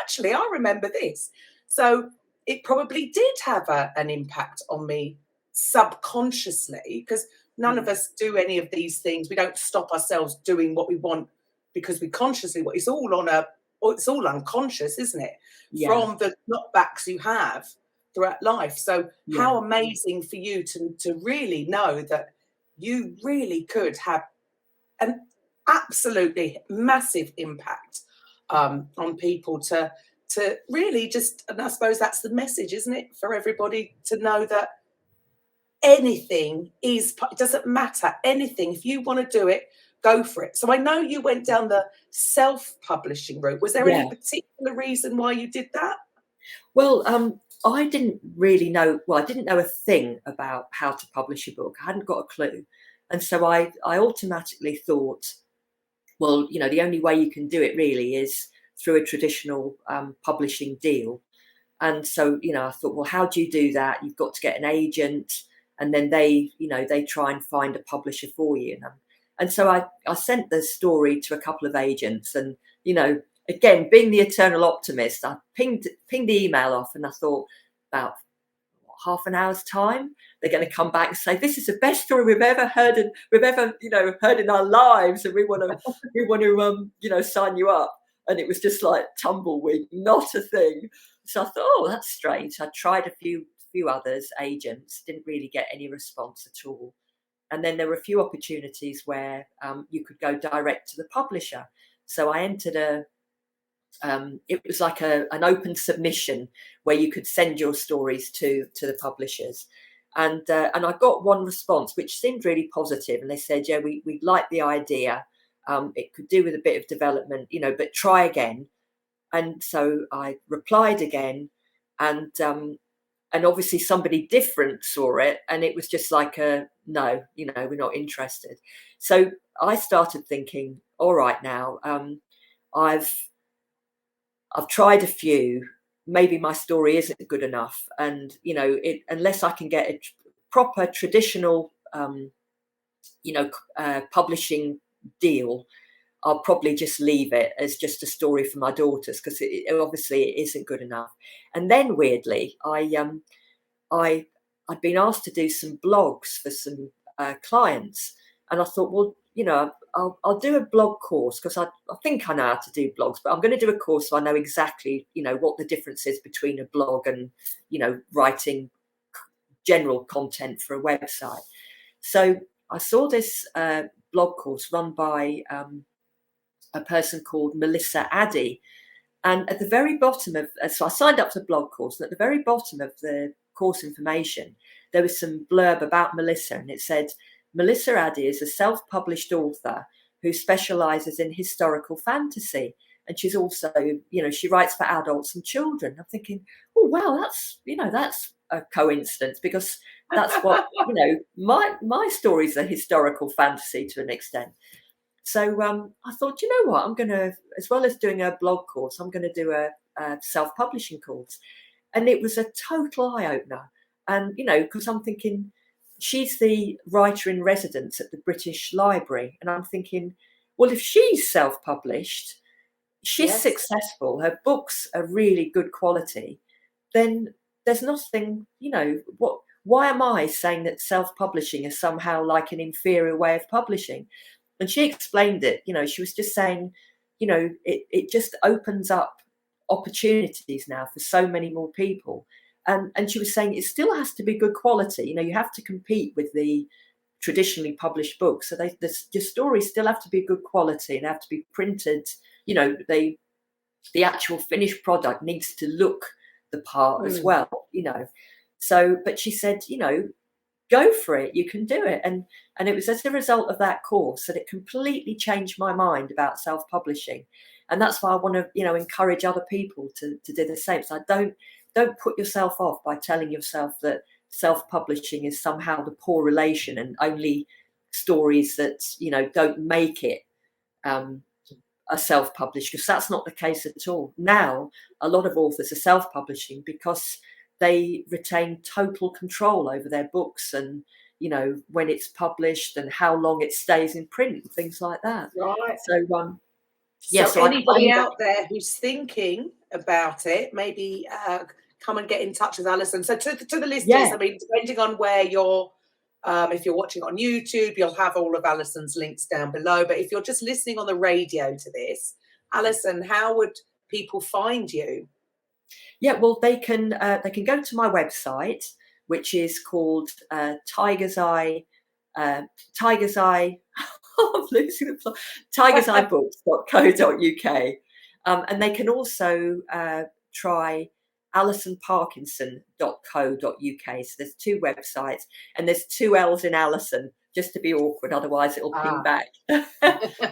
B: actually, I remember this. So it probably did have an impact on me subconsciously, because none of us do any of these things. We don't stop ourselves doing what we want because we consciously want. It's all on a it's all unconscious, isn't it?
C: Yeah.
B: From the knockbacks you have throughout life. So how amazing for you to really know that you really could have an absolutely massive impact on people to really just, and I suppose that's the message, isn't it, for everybody to know that anything is, it doesn't matter, anything, if you want to do it, go for it. So I know you went down the self-publishing route. Was there any particular reason why you did that?
C: Well, I didn't really know, I didn't know a thing about how to publish a book. I hadn't got a clue. And so I automatically thought, well, you know, the only way you can do it really is through a traditional publishing deal. And so, you know, I thought, well, how do you do that? You've got to get an agent, and then they try and find a publisher for you. And so I sent the story to a couple of agents, and, you know, again, being the eternal optimist, I pinged the email off, and I thought, about half an hour's time, they're going to come back and say, this is the best story we've ever heard, and we've ever, you know, heard in our lives, and we want to you know, sign you up. And it was just like tumbleweed, not a thing. So I thought, oh, that's strange. I tried a few others, agents, didn't really get any response at all. And then there were a few opportunities where you could go direct to the publisher. So I entered it was like an open submission where you could send your stories to the publishers. And I got one response, which seemed really positive. And they said, yeah, we like the idea. It could do with a bit of development, you know, but try again. And so I replied again, and obviously somebody different saw it, and it was just like no, you know, we're not interested. So I started thinking, all right, now I've tried a few. Maybe my story isn't good enough, and you know, unless I can get a proper traditional, publishing deal, I'll probably just leave it as just a story for my daughters, because obviously it isn't good enough. And then weirdly, I'd been asked to do some blogs for some clients, and I thought, well, you know, I'll do a blog course, because I think I know how to do blogs, but I'm going to do a course so I know exactly, you know, what the difference is between a blog and, you know, writing general content for a website. So I saw this blog course run by a person called Melissa Addy. And at the very bottom so I signed up to the blog course, and at the very bottom of the course information, there was some blurb about Melissa, and it said, Melissa Addy is a self-published author who specialises in historical fantasy. And she's also, you know, she writes for adults and children. I'm thinking, oh, wow, that's a coincidence, because that's what, you know, my stories are historical fantasy to an extent. So I thought, you know what, I'm going to, as well as doing a blog course, I'm going to do a self-publishing course. And it was a total eye-opener. And, you know, because I'm thinking, she's the writer in residence at the British Library. And I'm thinking, well, if she's self-published, she's successful, her books are really good quality, then there's nothing, you know, why am I saying that self-publishing is somehow like an inferior way of publishing? And she explained it, you know, she was just saying, you know, it just opens up opportunities now for so many more people. And she was saying it still has to be good quality. You know, you have to compete with the traditionally published books. So your stories still have to be good quality and have to be printed. You know, the actual finished product needs to look the part as well, you know. So, but she said, you know, go for it, you can do it. And it was as a result of that course that it completely changed my mind about self-publishing. And that's why I want to, you know, encourage other people to do the same. So don't put yourself off by telling yourself that self-publishing is somehow the poor relation and only stories that, you know, don't make it are self-published, because that's not the case at all. Now, a lot of authors are self-publishing because they retain total control over their books and, you know, when it's published and how long it stays in print and things like that.
B: Right.
C: So,
B: so anybody out there who's thinking about it, maybe come and get in touch with Alison. So to the listeners, I mean, depending on where you're, if you're watching on YouTube, you'll have all of Alison's links down below. But if you're just listening on the radio to this, Alison, how would people find you?
C: Yeah, well, they can go to my website, which is called Tiger's Eye. Tiger's Eye. I'm losing the plot. tigerseyebooks.co.uk. And they can also try AlisonParkinson.co.uk. So there's two websites, and there's two L's in Alison, just to be awkward, otherwise it'll ping back.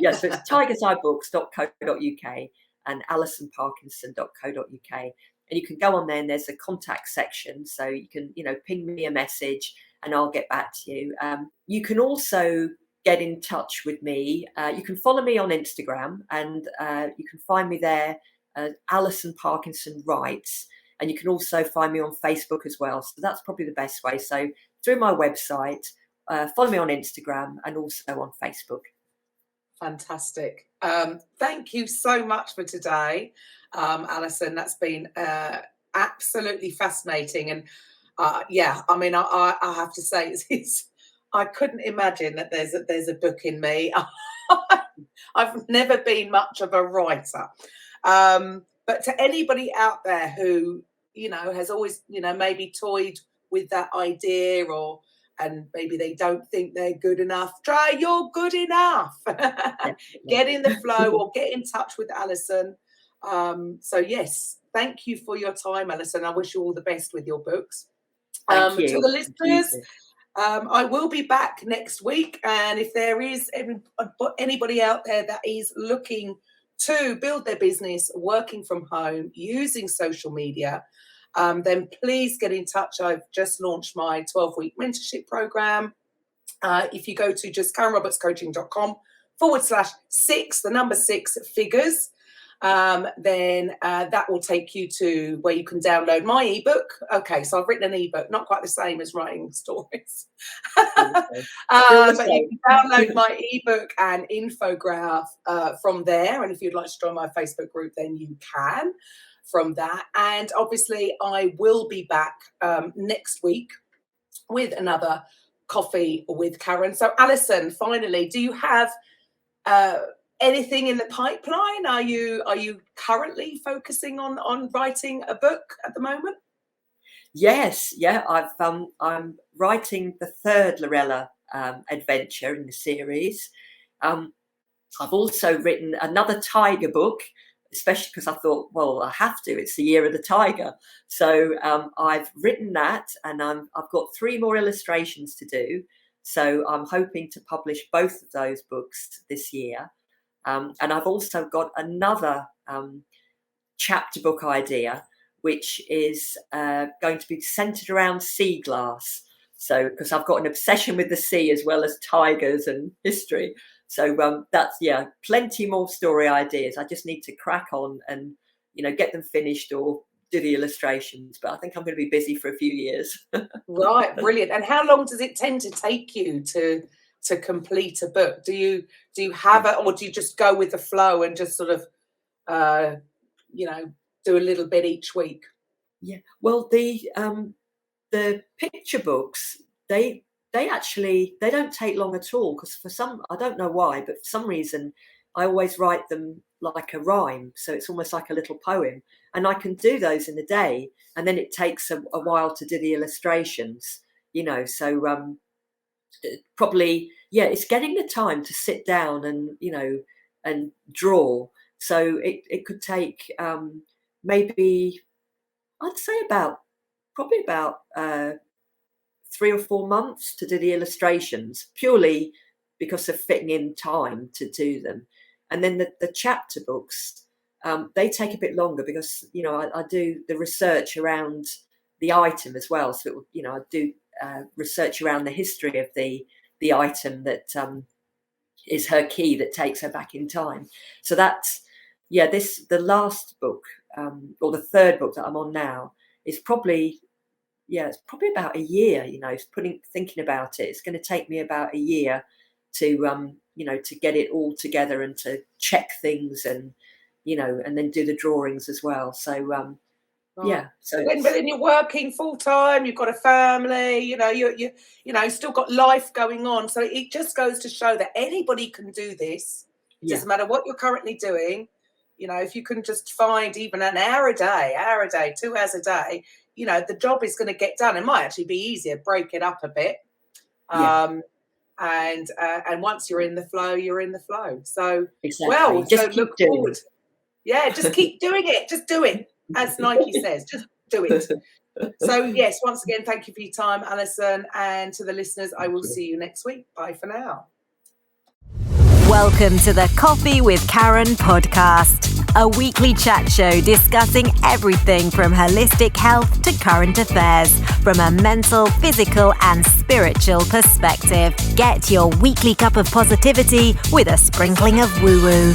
C: Yeah, so it's tigerseyebooks.co.uk and AlisonParkinson.co.uk. And you can go on there, and there's a contact section, so you can, ping me a message and I'll get back to you. You can also get in touch with me. You can follow me on Instagram, and you can find me there, Alison Parkinson Writes, and you can also find me on Facebook as well. So that's probably the best way. So through my website, follow me on Instagram and also on Facebook.
B: Fantastic. Thank you so much for today, Alison. That's been absolutely fascinating. And I have to say, I couldn't imagine that there's a book in me. I've never been much of a writer. But to anybody out there who, has always, maybe toyed with that idea, and maybe they don't think they're good enough, try You're Good Enough. Get in the flow or get in touch with Alison. So yes, thank you for your time, Alison. I wish you all the best with your books.
C: Thank you.
B: To the listeners, I will be back next week. And if there is anybody out there that is looking to build their business working from home using social media, then please get in touch. I've just launched my 12-week mentorship program. If you go to just KarenRobertsCoaching.com/6, the number 6 figures, then that will take you to where you can download my ebook. Okay, so I've written an ebook, not quite the same as writing stories. But you can download my ebook and infograph from there. And if you'd like to join my Facebook group, then you can from that. And obviously I will be back next week with another Coffee with Karen. So Alison, finally, do you have anything in the pipeline? Are you currently focusing on writing a book at the moment?
C: Yes, yeah. I'm writing the third Lorella adventure in the series. I've also written another tiger book, especially because I thought, well, I have to. It's the year of the tiger. So I've written that, and I've got 3 more illustrations to do. So I'm hoping to publish both of those books this year. And I've also got another chapter book idea, which is going to be centered around sea glass. So, because I've got an obsession with the sea as well as tigers and history. So that's, plenty more story ideas. I just need to crack on and, get them finished or do the illustrations. But I think I'm going to be busy for a few years.
B: Right, brilliant. And how long does it tend to take you to complete a book? Do you have it, or do you just go with the flow and just sort of, do a little bit each week?
C: Yeah. Well, the picture books, they don't take long at all, because I don't know why, but for some reason I always write them like a rhyme, so it's almost like a little poem, and I can do those in a day, and then it takes a while to do the illustrations, so probably, it's getting the time to sit down and and draw. So it could take maybe, I'd say probably about 3 or 4 months to do the illustrations, purely because of fitting in time to do them. And then the chapter books, they take a bit longer because, I do the research around the item as well. So, I do research around the history of the item that is her key that takes her back in time. So that's, the last book, or the third book that I'm on now, is probably, it's probably about a year, thinking about it. It's going to take me about a year to, to get it all together and to check things and, and then do the drawings as well. So, right. So
B: but then you're working full time. You've got a family. You still got life going on. So it just goes to show that anybody can do this. It doesn't matter what you're currently doing. You know, if you can just find even an hour a day, 2 hours a day, you know, the job is going to get done. It might actually be easier, break it up a bit. And once you're in the flow, you're in the flow. So,
C: exactly.
B: So look forward. Yeah, just keep doing it. Just do it. As Nike says, just do it. So, yes, once again, thank you for your time, Alison. And to the listeners, I will see you next week. Bye for now.
A: Welcome to the Coffee with Karen podcast, a weekly chat show discussing everything from holistic health to current affairs from a mental, physical, and spiritual perspective. Get your weekly cup of positivity with a sprinkling of woo-woo.